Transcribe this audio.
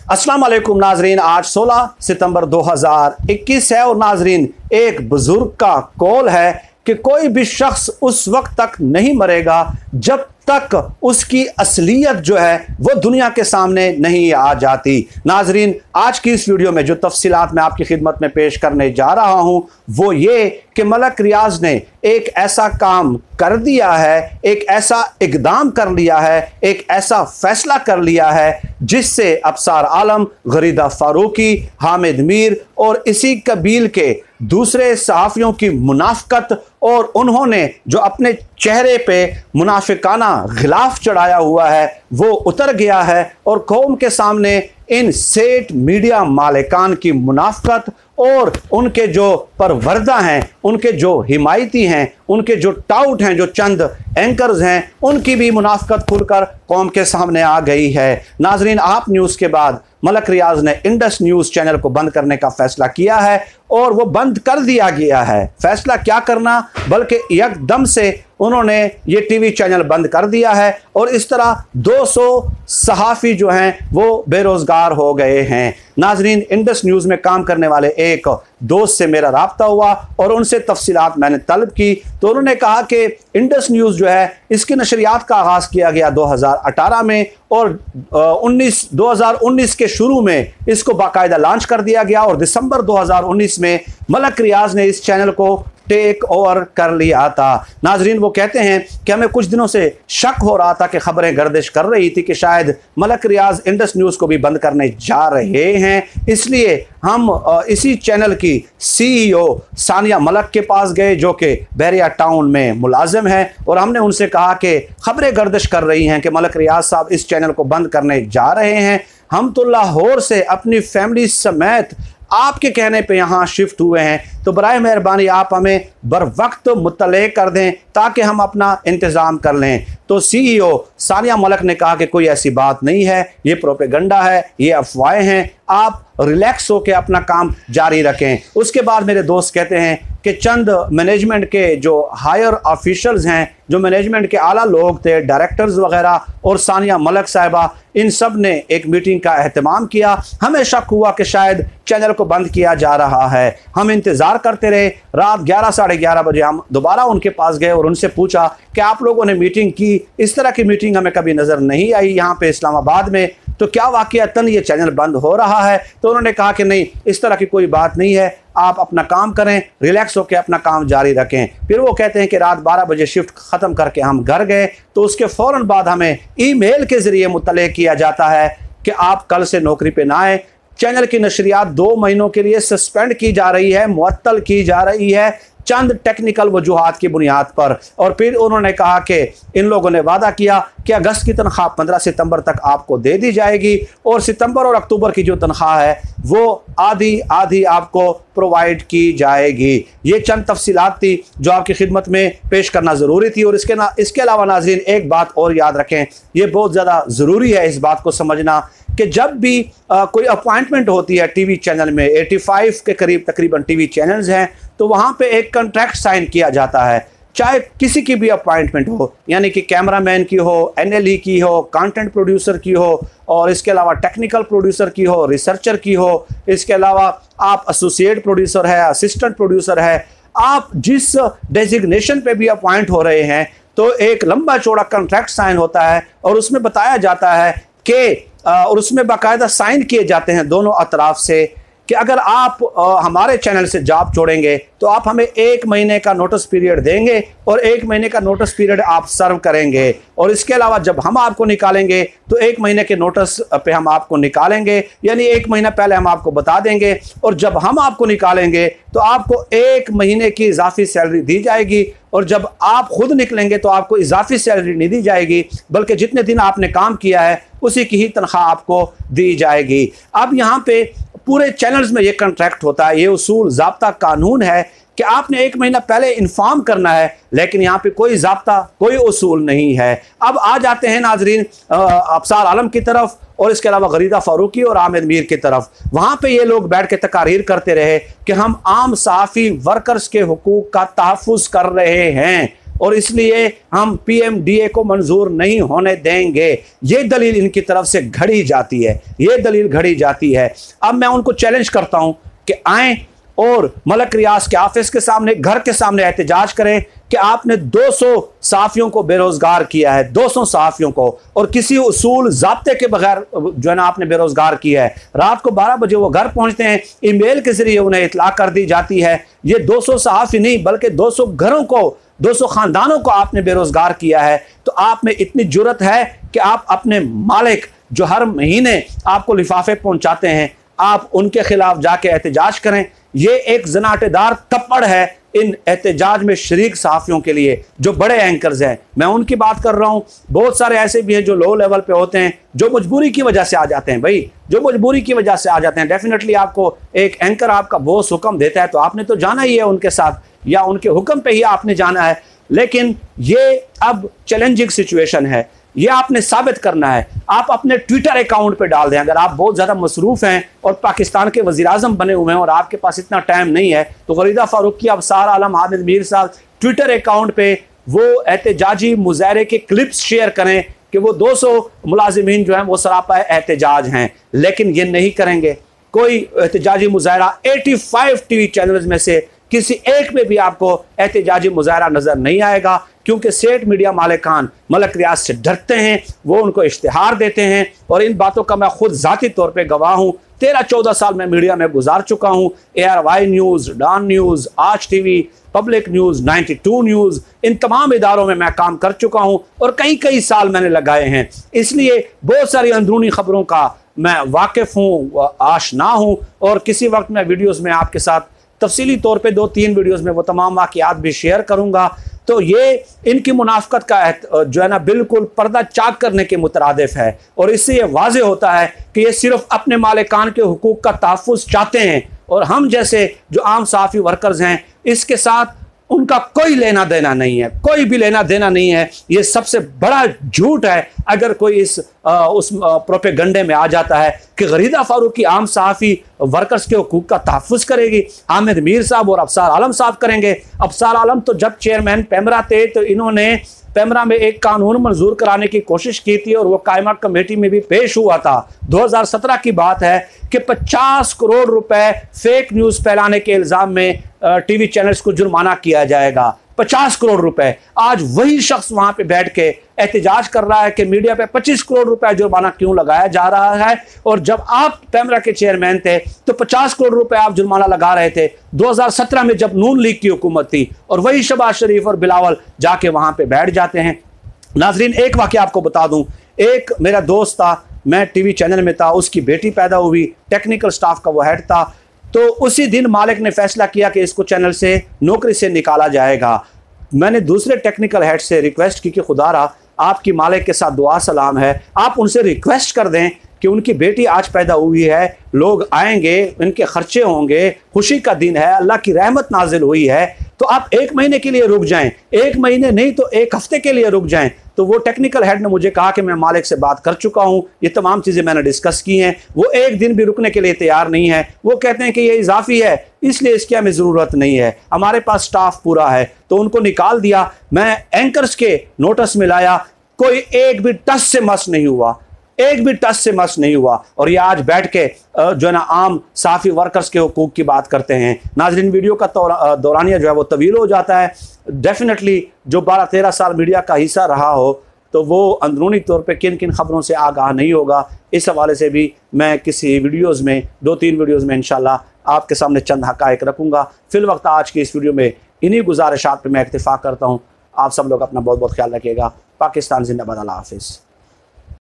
अस्सलाम वालेकुम नाजरीन, आज 16 सितंबर 2021 है और नाजरीन एक बुजुर्ग का कौल है कि कोई भी शख्स उस वक्त तक नहीं मरेगा जब तक उसकी असलियत जो है वो दुनिया के सामने नहीं आ जाती। नाजरीन, आज की इस वीडियो में जो तफसीलात मैं आपकी खिदमत में पेश करने जा रहा हूं वो ये कि मलक रियाज ने एक ऐसा काम कर दिया है, एक ऐसा इकदाम कर लिया है, एक ऐसा फैसला कर लिया है जिससे अबसार आलम, गरीदा फारूकी, हामिद मीर और इसी कबील के दूसरे सहाफ़ियों की मुनाफकत और उन्होंने जो अपने चेहरे पे मुनाफिकाना गिलाफ चढ़ाया हुआ है वो उतर गया है और कौम के सामने इन सेठ मीडिया मालिकान की मुनाफकत और उनके जो परवरदा हैं, उनके जो हिमायती हैं, उनके जो टाउट हैं, जो चंद एंकर्स हैं, उनकी भी मुनाफकत खुलकर कौम के सामने आ गई है। नाजरीन, आप न्यूज़ के बाद मलक रियाज ने इंडस न्यूज़ चैनल को बंद करने का फैसला किया है और वो बंद कर दिया गया है। फैसला क्या करना, बल्कि एकदम से उन्होंने ये टीवी चैनल बंद कर दिया है और इस तरह 200 सहाफ़ी जो हैं वो बेरोज़गार हो गए हैं। नाजरीन, इंडस न्यूज़ में काम करने वाले एक दोस्त से मेरा राब्ता हुआ और उनसे तफसीलात मैंने तलब की तो उन्होंने कहा कि इंडस न्यूज़ जो है इसकी नशरियात का आगाज़ किया गया 2018 में और 2019 के शुरू में इसको बाकायदा लॉन्च कर दिया गया और दिसंबर 2019 में मलक रियाज ने इस चैनल को टेक ओवर कर लिया था। नाजरीन, वो कहते हैं कि हमें कुछ दिनों से शक हो रहा था कि खबरें गर्दिश कर रही थी कि शायद मलक रियाज इंडस न्यूज़ को भी बंद करने जा रहे हैं, इसलिए हम इसी चैनल की CEO सानिया मलक के पास गए जो कि बहरिया टाउन में मुलाजिम है और हमने उनसे कहा कि खबरें गर्दिश कर रही हैं कि मलक रियाज साहब इस चैनल को बंद करने जा रहे हैं। हम तो लाहौर से अपनी फैमिली समेत आपके कहने पे यहाँ शिफ्ट हुए हैं, तो बराए मेहरबानी आप हमें बर वक्त मुत्तले कर दें ताकि हम अपना इंतज़ाम कर लें। तो CEO सानिया मलक ने कहा कि कोई ऐसी बात नहीं है, ये प्रोपेगंडा है, ये अफवाहें हैं, आप रिलैक्स होकर अपना काम जारी रखें। उसके बाद मेरे दोस्त कहते हैं कि चंद मैनेजमेंट के जो हायर ऑफिशल्स हैं, जो मैनेजमेंट के आला लोग थे, डायरेक्टर्स वगैरह और सानिया मलक साहिबा, इन सब ने एक मीटिंग का एहतमाम किया। हमें शक हुआ कि शायद चैनल को बंद किया जा रहा है। हम इंतज़ार करते रहे। रात 11 साढ़े 11 बजे हम दोबारा उनके पास गए और उनसे पूछा कि आप लोगों ने मीटिंग की, इस तरह की मीटिंग हमें कभी नज़र नहीं आई यहाँ पे इस्लामाबाद में, तो क्या वाक़ईतन ये चैनल बंद हो रहा है? तो उन्होंने कहा कि नहीं, इस तरह की कोई बात नहीं है, आप अपना काम करें, रिलैक्स होकर अपना काम जारी रखें। फिर वो कहते हैं कि रात 12 बजे शिफ्ट ख़त्म करके हम घर गए तो उसके फ़ौरन बाद हमें ईमेल के ज़रिए मुत्तले किया जाता है कि आप कल से नौकरी पे ना आए। चैनल की नशरियात 2 महीनों के लिए सस्पेंड की जा रही है, मुअत्तल की जा रही है चंद टेक्निकल वजूहात की बुनियाद पर। और फिर उन्होंने कहा कि इन लोगों ने वादा किया कि अगस्त की तनख्वाह 15 सितंबर तक आपको दे दी जाएगी और सितंबर और अक्टूबर की जो तनख्वाह है वो आधी आधी आपको प्रोवाइड की जाएगी। ये चंद तफसीलात थी जो आपकी खिदमत में पेश करना ज़रूरी थी। और इसके अलावा नाज़रीन एक बात और याद रखें, ये बहुत ज़्यादा ज़रूरी है इस बात को समझना कि जब भी कोई अपॉइंटमेंट होती है टीवी चैनल में, 85 के करीब तकरीबन टीवी चैनल्स हैं, तो वहाँ पे एक कॉन्ट्रैक्ट साइन किया जाता है, चाहे किसी की भी अपॉइंटमेंट हो, यानी कि कैमरामैन की हो, NLE की हो, कंटेंट प्रोड्यूसर की हो और इसके अलावा टेक्निकल प्रोड्यूसर की हो, रिसर्चर की हो, इसके अलावा आप एसोसिएट प्रोड्यूसर है, असिस्टेंट प्रोड्यूसर है, आप जिस डेजिग्नेशन पे भी अपॉइंट हो रहे हैं तो एक लंबा चौड़ा कॉन्ट्रैक्ट साइन होता है और उसमें बताया जाता है कि और उसमें बाकायदा साइन किए जाते हैं दोनों अतराफ से कि अगर आप हमारे चैनल से जॉब छोड़ेंगे तो आप हमें 1 महीने का नोटिस पीरियड देंगे और 1 महीने का नोटिस पीरियड आप सर्व करेंगे और इसके अलावा जब हम आपको निकालेंगे तो 1 महीने के नोटिस पे हम आपको निकालेंगे, यानी 1 महीना पहले हम आपको बता देंगे और जब हम आपको निकालेंगे तो आपको 1 महीने की इजाफी सैलरी दी जाएगी और जब आप खुद निकलेंगे तो आपको इजाफी सैलरी नहीं दी जाएगी, बल्कि जितने दिन आपने काम किया है उसी की ही तनख्वाह आपको दी जाएगी। अब यहाँ पे पूरे चैनल्स में ये कॉन्ट्रैक्ट होता है, ये उसूल ज़ाब्ता कानून है कि आपने 1 महीना पहले इन्फॉर्म करना है, लेकिन यहाँ पे कोई ज़ाब्ता, कोई उसूल नहीं है। अब आ जाते हैं नाजरीन अबसार आलम की तरफ और इसके अलावा गरीदा फारूकी और हामिद मीर की तरफ। वहाँ पे ये लोग बैठ के तकारीर करते रहे कि हम आम सहाफ़ी वर्कर्स के हुकूक का तहफ़्फ़ुज़ कर रहे हैं। और इसलिए हम PMDA को मंजूर नहीं होने देंगे। ये दलील इनकी तरफ से घड़ी जाती है, ये दलील घड़ी जाती है। अब मैं उनको चैलेंज करता हूं कि आएं और मलक रियाज के ऑफिस के सामने, घर के सामने एहतजाज करें कि आपने 200 सहाफ़ियों को बेरोजगार किया है, 200 सहाफ़ियों को, और किसी उसूल ज़ाब्ते के बगैर जो है ना आपने बेरोजगार किया है। रात को 12 बजे वो घर पहुंचते हैं, ईमेल के जरिए उन्हें इतला कर दी जाती है। ये 200 सहाफ़ी नहीं बल्कि 200 घरों को, 200 खानदानों को आपने बेरोजगार किया है। तो आप में इतनी जुर्रत है कि आप अपने मालिक जो हर महीने आपको लिफाफे पहुंचाते हैं, आप उनके खिलाफ जाके एहतजाज करें। ये एक जनाटेदार थप्पड़ है इन एहतजाज में शरीक सहाफ़ियों के लिए जो बड़े एंकर्स हैं। मैं उनकी बात कर रहा हूँ। बहुत सारे ऐसे भी हैं जो लो लेवल पे होते हैं, जो मजबूरी की वजह से आ जाते हैं। भाई जो मजबूरी की वजह से आ जाते हैं, डेफिनेटली आपको एक एंकर, आपका बॉस हुक्म देता है तो आपने तो जाना ही है उनके साथ, या उनके हुक्म पे ही आपने जाना है। लेकिन ये अब चैलेंजिंग सिचुएशन है, ये आपने साबित करना है। आप अपने ट्विटर अकाउंट पे डाल दें। अगर आप बहुत ज़्यादा मसरूफ़ हैं और पाकिस्तान के वज़ीर-आज़म बने हुए हैं और आपके पास इतना टाइम नहीं है, तो गरीदा फ़ारूकी, अबसार आलम, हामिद मीर साहब ट्विटर अकाउंट पे वो एहतजाजी मुजाहरे के क्लिप्स शेयर करें कि वो 200 मुलाजिमीन जो हैं वो सरापा एहतजाज हैं। लेकिन ये नहीं करेंगे। कोई एहतजाजी मुजाहरा 85 टीवी चैनल्स में से किसी एक में भी आपको एहतजाजी मुजाहरा नजर नहीं आएगा, क्योंकि सेठ मीडिया मालिकान मलक रियाज से डरते हैं। वो उनको इश्तिहार देते हैं, और इन बातों का मैं खुद ज़ाती तौर पे गवाह हूँ। 13-14 साल मैं मीडिया में गुजार चुका हूँ। ARY न्यूज़, डॉन न्यूज़, आज TV, पब्लिक न्यूज़, 92 न्यूज़, इन तमाम इदारों में मैं काम कर चुका हूँ और कई साल मैंने लगाए हैं। इसलिए बहुत सारी अंदरूनी खबरों का मैं वाकिफ़ हूँ, आशना हूँ, और किसी वक्त मैं वीडियोज़ में आपके साथ तफसीली तौर पे 2-3 वीडियोस में वो तमाम वाक़ियात भी शेयर करूंगा। तो ये इनकी मुनाफ़क़त का जो है ना बिल्कुल पर्दा चाक करने के मुतरादिफ है, और इससे ये वाज़े होता है कि ये सिर्फ अपने मालिकान के हुकूक का तहफ़्फ़ुज़ चाहते हैं, और हम जैसे जो आम सहाफ़ी वर्कर्स हैं इसके साथ उनका कोई लेना देना नहीं है, कोई भी लेना देना नहीं है। ये सबसे बड़ा झूठ है अगर कोई उस प्रोपेगंडे में आ जाता है कि गरीदा फारूकी आम सहाफ़ी वर्कर्स के हुकूक का तहफ़्फ़ुज़ करेगी, हामिद मीर साहब और अबसार आलम साहब करेंगे। अबसार आलम तो जब चेयरमैन पैमरा थे तो इन्होंने पैमरा में एक कानून मंजूर कराने की कोशिश की थी, और वो कायमा कमेटी में भी पेश हुआ था। 2017 की बात है कि 50 करोड़ रुपए फेक न्यूज़ फैलाने के इल्ज़ाम में टीवी चैनल्स को जुर्माना किया जाएगा। 50 करोड़ रुपए। आज वही शख्स वहां पे बैठ के एहतजाज कर रहा है कि मीडिया पे 25 करोड़ रुपए जुर्माना क्यों लगाया जा रहा है, और जब आप पैमरा के चेयरमैन थे तो 50 करोड़ रुपए आप जुर्माना लगा रहे थे 2017 में जब नून लीग की हुकूमत थी, और वही शहबाज शरीफ और बिलावल जाके वहां पे बैठ जाते हैं। नाजरीन, एक वाकया आपको बता दूं। एक मेरा दोस्त था, मैं टीवी चैनल में था, उसकी बेटी पैदा हुई, टेक्निकल स्टाफ का वो हेड था। तो उसी दिन मालिक ने फैसला किया कि इसको चैनल से, नौकरी से निकाला जाएगा। मैंने दूसरे टेक्निकल हेड से रिक्वेस्ट की कि खुदारा आपकी मालिक के साथ दुआ सलाम है, आप उनसे रिक्वेस्ट कर दें कि उनकी बेटी आज पैदा हुई है, लोग आएंगे, इनके खर्चे होंगे, खुशी का दिन है, अल्लाह की रहमत नाजिल हुई है, तो आप 1 महीने के लिए रुक जाएं, 1 महीने नहीं तो 1 हफ्ते के लिए रुक जाएं। तो वो टेक्निकल हेड ने मुझे कहा कि मैं मालिक से बात कर चुका हूं, ये तमाम चीज़ें मैंने डिस्कस की हैं, वो 1 दिन भी रुकने के लिए तैयार नहीं है। वो कहते हैं कि ये इजाफी है, इसलिए इसकी हमें ज़रूरत नहीं है, हमारे पास स्टाफ पूरा है। तो उनको निकाल दिया। मैं एंकर्स के नोटिस में लाया, कोई एक भी टस से मस नहीं हुआ, एक भी टच से मस नहीं हुआ, और ये आज बैठ के जो है ना आम साफ़ी वर्कर्स के हुकूक की बात करते हैं। नाज़रीन, वीडियो का दौरानिया जो है वो तवील हो जाता है। डेफिनेटली जो 12-13 साल मीडिया का हिस्सा रहा हो तो वो अंदरूनी तौर पे किन किन खबरों से आगाह नहीं होगा। इस हवाले से भी मैं किसी वीडियोज़ में, 2-3 वीडियोज़ में इंशाल्लाह आपके सामने चंद हक़ाइक़ रखूँगा। फिल वक्त आज की इस वीडियो में इन्हीं गुजारिशात पर मैं इक्तिफ़ा करता हूँ। आप सब लोग अपना बहुत बहुत ख्याल रखिएगा। पाकिस्तान जिंदाबाद। अल्लाह हाफ़िज़।